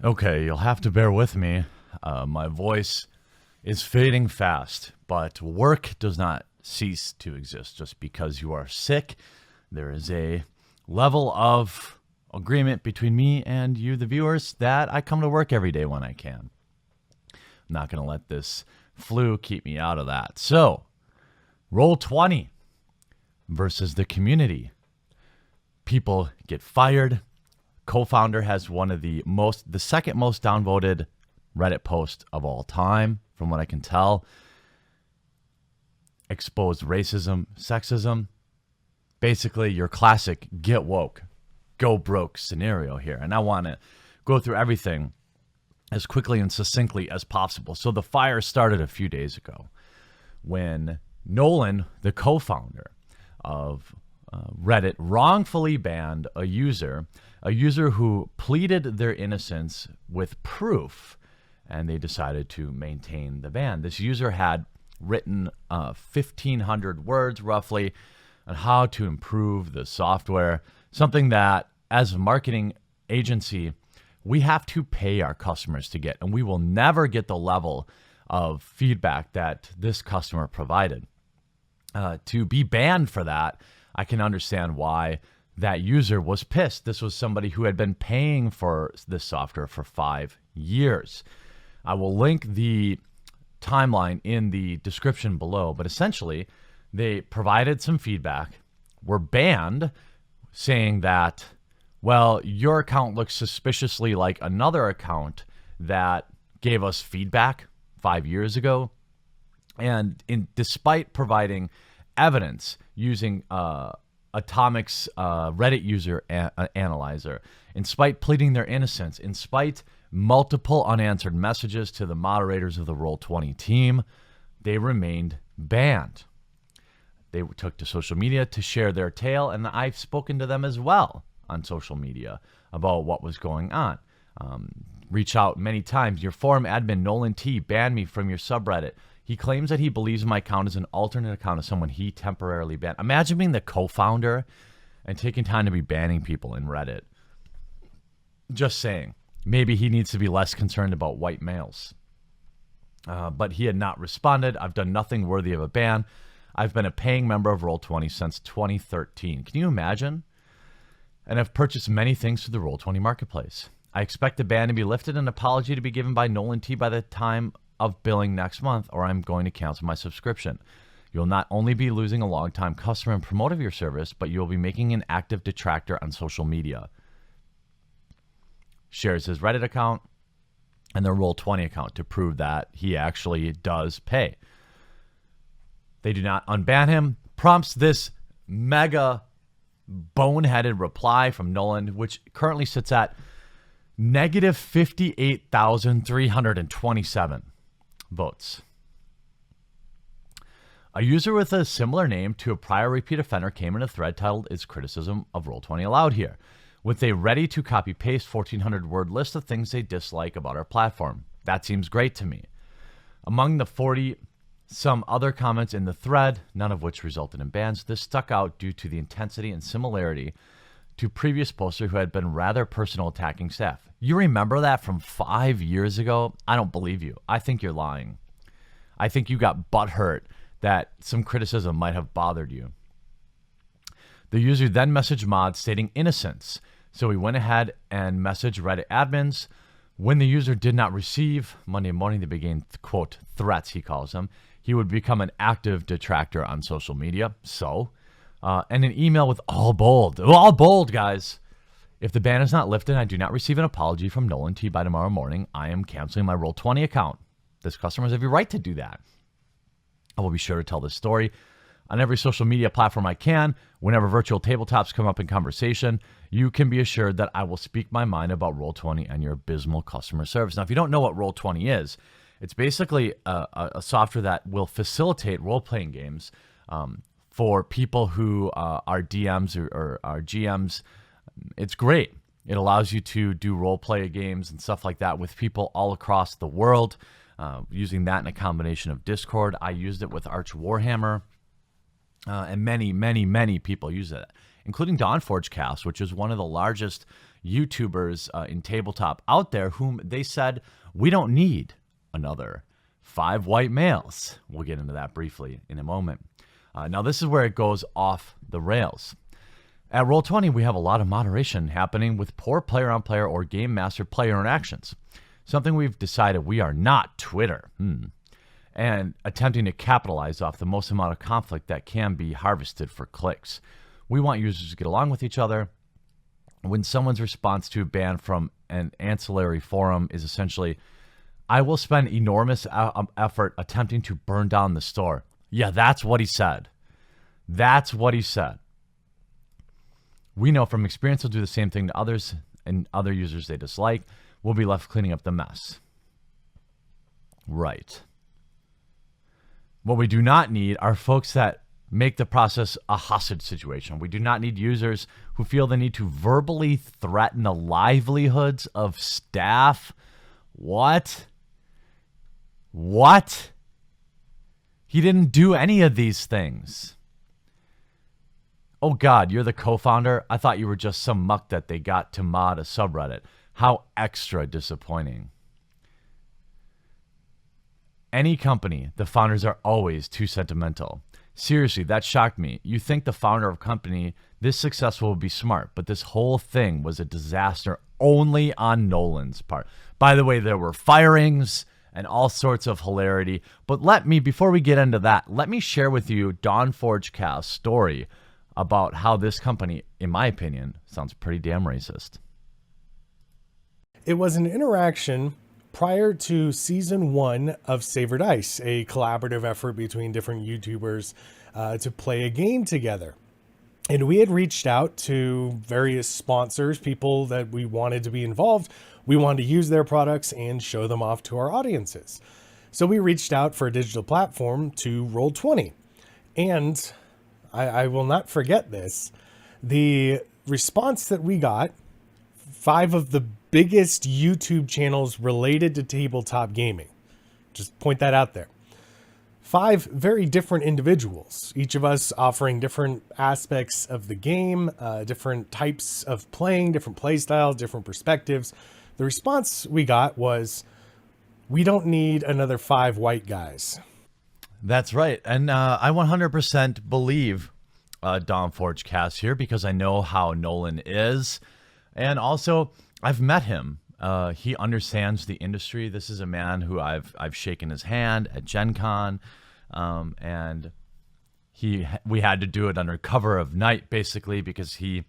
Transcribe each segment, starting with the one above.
Okay, you'll have to bear with me. My voice is fading fast, but work does not cease to exist just because you are sick. There is a level of agreement between me and you, the viewers, that I come to work every day when I can. I'm not going to let this flu keep me out of that. So, Roll20 versus the community. People get fired. Co-founder has the second most downvoted Reddit post of all time, from what I can tell. Exposed racism, sexism. Basically, your classic get woke, go broke scenario here. And I want to go through everything as quickly and succinctly as possible. So the fire started a few days ago when Nolan, the co-founder of Reddit, wrongfully banned a user who pleaded their innocence with proof, and they decided to maintain the ban. This user had written 1,500 words roughly on how to improve the software, something that as a marketing agency, we have to pay our customers to get, and we will never get the level of feedback that this customer provided. To be banned for that, I can understand why that user was pissed. This was somebody who had been paying for this software for 5 years. I will link the timeline in the description below, but essentially they provided some feedback, were banned, saying that, well, your account looks suspiciously like another account that gave us feedback 5 years ago. And despite providing evidence using Atomic's Reddit user analyzer, in spite pleading their innocence, in spite multiple unanswered messages to the moderators of the Roll20 team, they remained banned. They took to social media to share their tale, and I've spoken to them as well on social media about what was going on. Reach out many times. Your forum admin, Nolan T, banned me from your subreddit. He claims that he believes my account is an alternate account of someone he temporarily banned. Imagine being the co-founder and taking time to be banning people in Reddit. Just saying. Maybe he needs to be less concerned about white males. But he had not responded. I've done nothing worthy of a ban. I've been a paying member of Roll20 since 2013. Can you imagine? And I've purchased many things through the Roll20 marketplace. I expect the ban to be lifted and an apology to be given by Nolan T by the time of billing next month, or I'm going to cancel my subscription. You'll not only be losing a long-time customer and promoter of your service, but you'll be making an active detractor on social media. Shares his Reddit account and their Roll20 account to prove that he actually does pay. They do not unban him. Prompts this mega boneheaded reply from Nolan, which currently sits at negative 58,327 votes. A user with a similar name to a prior repeat offender came in a thread titled "Is criticism of Roll20 allowed here?" with a ready to copy paste 1,400 word list of things they dislike about our platform. That seems great to me. Among the 40 some other comments in the thread, none of which resulted in bans, this stuck out due to the intensity and similarity to previous poster who had been rather personal attacking staff. You remember that from 5 years ago? I don't believe you. I think you're lying. I think you got butthurt that some criticism might have bothered you. The user then messaged mods stating innocence. So he went ahead and messaged Reddit admins. When the user did not receive, Monday morning they began, quote, threats, he calls them. He would become an active detractor on social media. And an email with all bold, guys. If the ban is not lifted and I do not receive an apology from Nolan T by tomorrow morning, I am canceling my Roll20 account. This customer has every right to do that. I will be sure to tell this story on every social media platform I can. Whenever virtual tabletops come up in conversation, you can be assured that I will speak my mind about Roll20 and your abysmal customer service. Now, if you don't know what Roll20 is, it's basically a software that will facilitate role-playing games for people who are DMs or are GMs. It's great. It allows you to do role-play games and stuff like that with people all across the world, using that in a combination of Discord. I used it with Arch Warhammer, and many, many, many people use it, including Dawnforge Cast, which is one of the largest YouTubers in tabletop out there whom they said, we don't need another 5 white males. We'll get into that briefly in a moment. Now, this is where it goes off the rails. At Roll20, we have a lot of moderation happening with poor player-on-player or game master player interactions. Something we've decided we are not Twitter. And attempting to capitalize off the most amount of conflict that can be harvested for clicks. We want users to get along with each other. When someone's response to a ban from an ancillary forum is essentially, I will spend enormous effort attempting to burn down the store. Yeah, that's what he said. That's what he said. We know from experience he'll do the same thing to others and other users they dislike. We'll be left cleaning up the mess. Right. What we do not need are folks that make the process a hostage situation. We do not need users who feel the need to verbally threaten the livelihoods of staff. What? What? He didn't do any of these things. Oh God, you're the co-founder? I thought you were just some muck that they got to mod a subreddit. How extra disappointing. Any company, the founders are always too sentimental. Seriously, that shocked me. You think the founder of a company this successful would be smart, but this whole thing was a disaster only on Nolan's part. By the way, there were firings and all sorts of hilarity. But before we get into that, let me share with you DawnForgeCast's story about how this company, in my opinion, sounds pretty damn racist. It was an interaction prior to season 1 of Savored Ice, a collaborative effort between different YouTubers to play a game together. And we had reached out to various sponsors, people that we wanted to be involved. We wanted to use their products and show them off to our audiences. So we reached out for a digital platform to Roll20. And I will not forget this. The response that we got, 5 of the biggest YouTube channels related to tabletop gaming. Just point that out there. 5 very different individuals, each of us offering different aspects of the game, different types of playing, different play styles, different perspectives. The response we got was, we don't need another 5 white guys. That's right. And I 100% believe DawnForgeCast here because I know how Nolan is. And also, I've met him. He understands the industry. This is a man who I've shaken his hand at Gen Con. And we had to do it under cover of night, basically, because he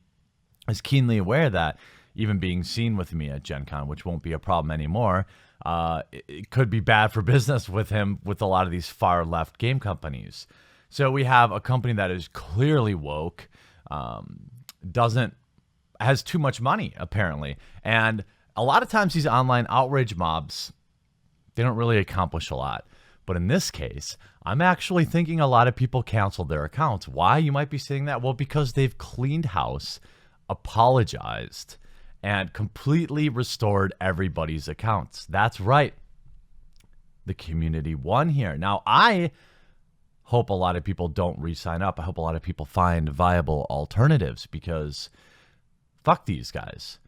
is keenly aware that even being seen with me at Gen Con, which won't be a problem anymore, it could be bad for business with him with a lot of these far left game companies. So we have a company that is clearly woke, has too much money, apparently. And a lot of times these online outrage mobs, they don't really accomplish a lot. But in this case, I'm actually thinking a lot of people canceled their accounts. Why? You might be saying that. Well, because they've cleaned house, apologized, and completely restored everybody's accounts. That's right. The community won here. Now, I hope a lot of people don't re-sign up. I hope a lot of people find viable alternatives because fuck these guys.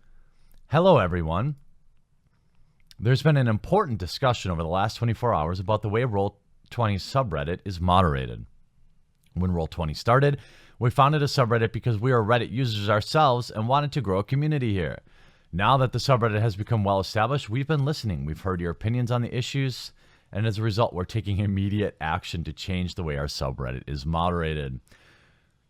Hello, everyone. There's been an important discussion over the last 24 hours about the way Roll20 subreddit is moderated. When Roll20 started, we founded a subreddit because we are Reddit users ourselves and wanted to grow a community here. Now that the subreddit has become well established, we've been listening. We've heard your opinions on the issues, and as a result, we're taking immediate action to change the way our subreddit is moderated.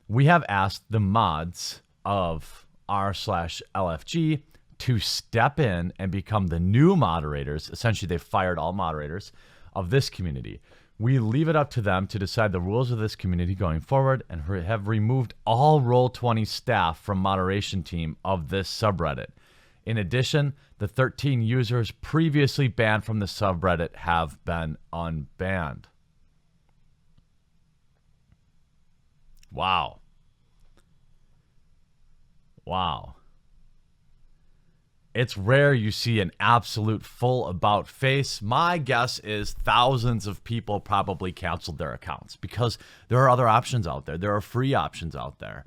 We have asked the mods of r/LFG to step in and become the new moderators. Essentially, they've fired all moderators of this community. We leave it up to them to decide the rules of this community going forward and have removed all Roll20 staff from moderation team of this subreddit. In addition, the 13 users previously banned from the subreddit have been unbanned. Wow. Wow. It's rare you see an absolute full about face. My guess is thousands of people probably canceled their accounts because there are other options out there. There are free options out there.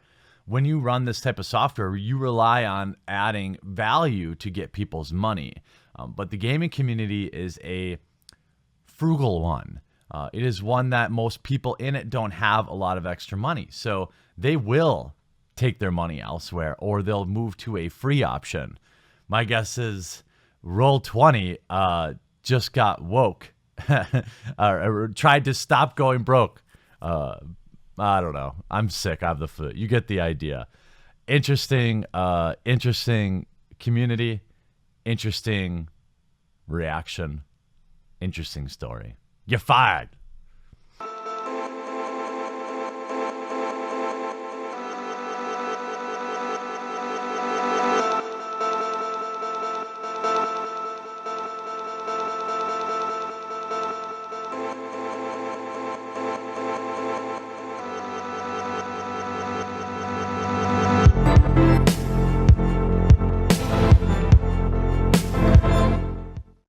when you run this type of software, you rely on adding value to get people's money. But the gaming community is a frugal one. It is one that most people in it don't have a lot of extra money. So they will take their money elsewhere, or they'll move to a free option. My guess is Roll20 just got woke or tried to stop going broke. I don't know. I'm sick. I have the flu. You get the idea. Interesting community, interesting reaction, interesting story. You're fired.